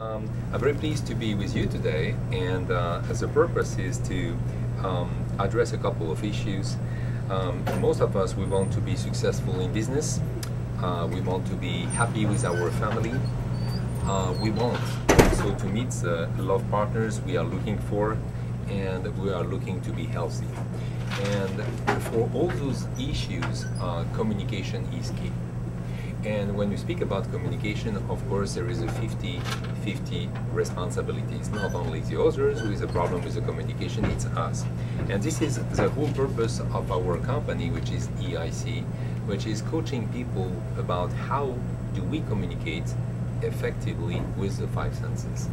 I'm very pleased to be with you today, and as the purpose is to address a couple of issues. Most of us, we want to be successful in business. We want to be happy with our family. We want also to meet the love partners we are looking for, and we are looking to be healthy. And for all those issues, communication is key. And when we speak about communication, of course, there is a 50-50 responsibility. It's not only the others who is a problem with the communication, it's us. And this is the whole purpose of our company, which is EIC, which is coaching people about how do we communicate effectively with the five senses.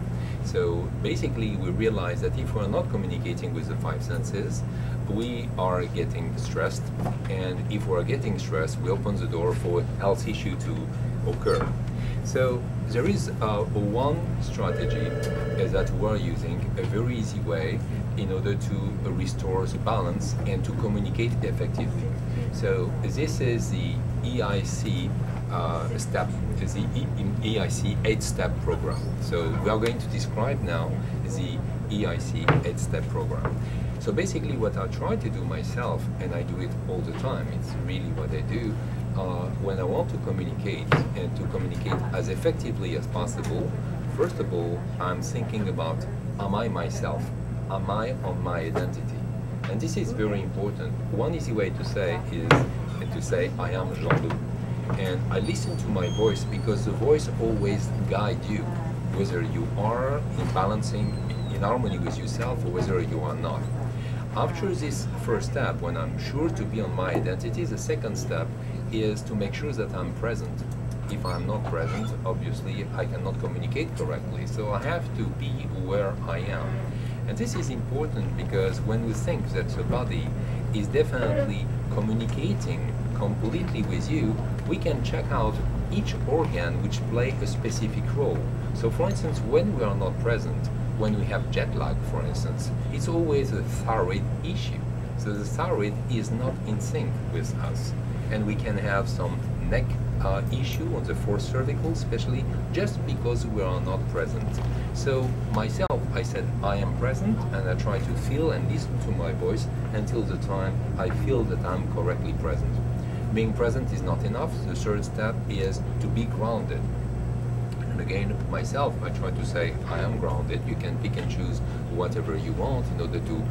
So basically we realize that if we're not communicating with the five senses, we are getting stressed, and if we're getting stressed, we open the door for a health issue to occur. So there is one strategy that we're using, a very easy way in order to restore the balance and to communicate effectively. So this is the EIC step, the EIC 8-step program. So we are going to describe now the EIC 8-step program. So basically what I try to do myself, and I do it all the time, it's really what I do, when I want to communicate and to communicate as effectively as possible, first of all, I'm thinking about, am I myself? Am I on my identity? And this is very important. One easy way to say is to say, I am Jean-Loup. And I listen to my voice because the voice always guides you, whether you are in balancing, in harmony with yourself, or whether you are not. After this first step, when I'm sure to be on my identity, the second step is to make sure that I'm present. If I'm not present, obviously I cannot communicate correctly, so I have to be where I am. And this is important because when we think that the body is definitely communicating completely with you, we can check out each organ which play a specific role. So for instance, when we are not present, when we have jet lag, for instance, it's always a thyroid issue. So the thyroid is not in sync with us. And we can have some neck issue on the fourth cervical, especially just because we are not present. So myself, I said I am present, and I try to feel and listen to my voice until the time I feel that I'm correctly present. Being present is not enough. The third step is to be grounded. And again, myself, I try to say I am grounded. You can pick and choose whatever you want in order to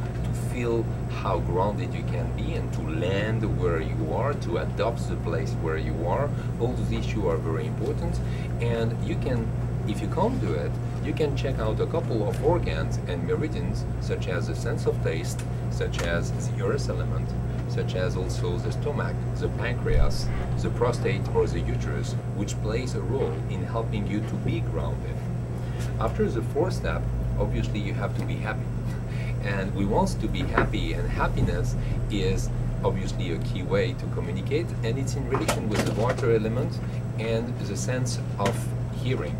feel how grounded you can be and to land where you are, to adopt the place where you are. All those issues are very important, and you can, if you can't do it, you can check out a couple of organs and meridians, such as the sense of taste, such as the earth element, such as also the stomach, the pancreas, the prostate, or the uterus, which plays a role in helping you to be grounded. After the fourth step, obviously you have to be happy. And we want to be happy, and happiness is obviously a key way to communicate, and it's in relation with the water element and the sense of hearing.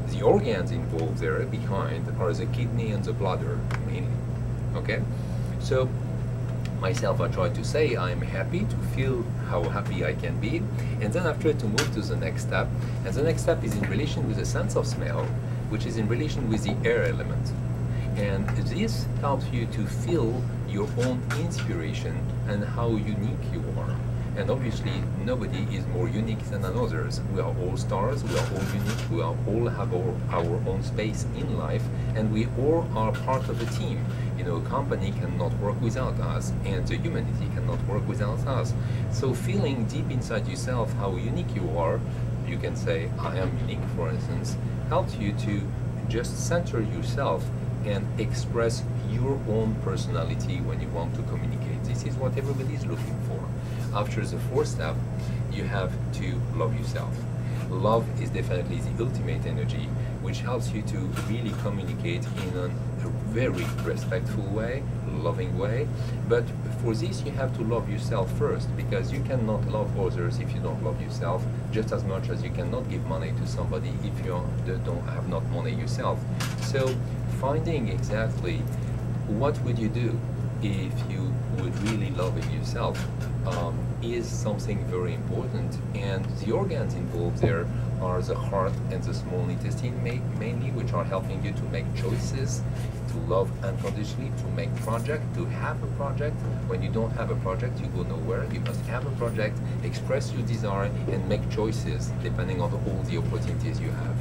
The organs involved there behind are the kidney and the bladder, mainly. Okay? So myself, I try to say I'm happy, to feel how happy I can be, and then after to move to the next step. And the next step is in relation with the sense of smell, which is in relation with the air element. And this helps you to feel your own inspiration and how unique you are. And obviously, nobody is more unique than others. We are all stars, we are all unique, we are all have our own space in life, and we all are part of a team. You know, a company cannot work without us, and the humanity cannot work without us. So feeling deep inside yourself how unique you are, you can say, I am unique, for instance, helps you to just center yourself and express your own personality when you want to communicate. This is what everybody is looking for. After the fourth step, you have to love yourself. Love is definitely the ultimate energy, which helps you to really communicate in a very respectful way, loving way. But for this, you have to love yourself first, because you cannot love others if you don't love yourself, just as much as you cannot give money to somebody if you don't have not money yourself. So finding exactly what would you do if you would really love it yourself is something very important, and the organs involved there are the heart and the small intestine mainly, which are helping you to make choices, to love unconditionally, to make project, to have a project. When you don't have a project, you go nowhere. You must have a project, express your desire, and make choices depending on all the opportunities you have.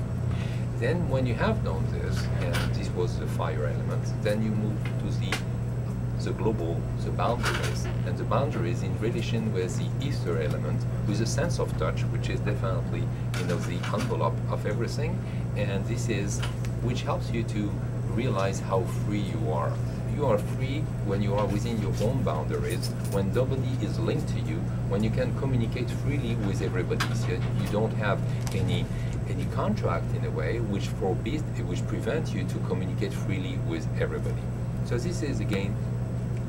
Then when you have done this, and this was the fire element, then you move to the global, the boundaries, and the boundaries in relation with the ether element, with a sense of touch, which is definitely, you know, the envelope of everything, and this is which helps you to realize how free you are. You are free when you are within your own boundaries, when nobody is linked to you, when you can communicate freely with everybody. So you don't have any contract in a way which forbids, which prevents you to communicate freely with everybody. So this is again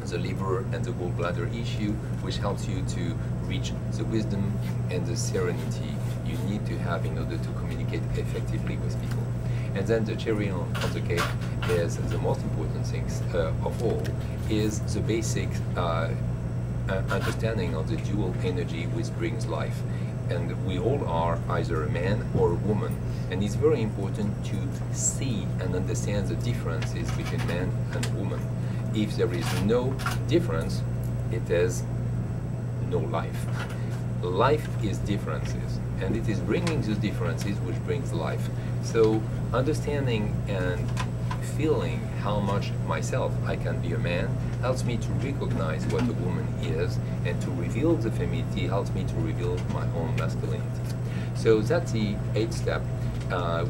the liver and the gallbladder issue, which helps you to reach the wisdom and the serenity you need to have in order to communicate effectively with people. And then the cherry on the cake is the most important things of all, is the basic understanding of the dual energy which brings life. And we all are either a man or a woman. And it's very important to see and understand the differences between man and woman. If there is no difference, it is no life. Life is differences, and it is bringing those differences which brings life. So understanding and feeling how much myself I can be a man helps me to recognize what a woman is, and to reveal the femininity helps me to reveal my own masculinity. So that's the 8th step,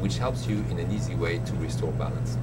which helps you in an easy way to restore balance.